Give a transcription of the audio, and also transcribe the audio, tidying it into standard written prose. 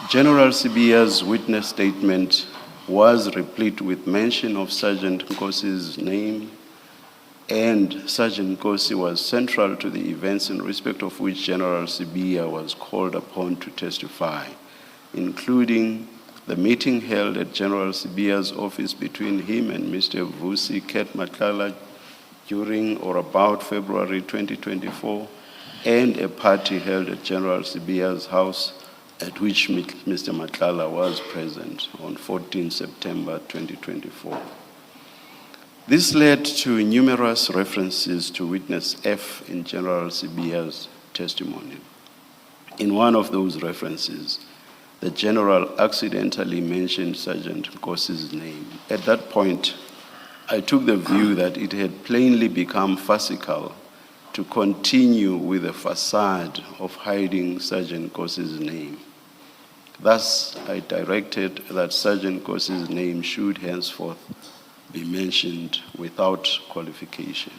General Sibiya's witness statement was replete with mention of Sergeant Nkosi's name, and Sergeant Nkosi was central to the events in respect of which General Sibiya was called upon to testify, including the meeting held at General Sibiya's office between him and Mr. Vusi Ket Matlala during or about February 2024, and a party held at General Sibiya's house at which Mr. Matlala was present on 14 September 2024. This led to numerous references to witness F in General Sibiya's testimony. In one of those references, the general accidentally mentioned Sergeant Nkosi's name. At that point, I took the view that it had plainly become farcical to continue with a facade of hiding Sergeant Nkosi's name. Thus, I directed that Sergeant Nkosi's name should henceforth be mentioned without qualification.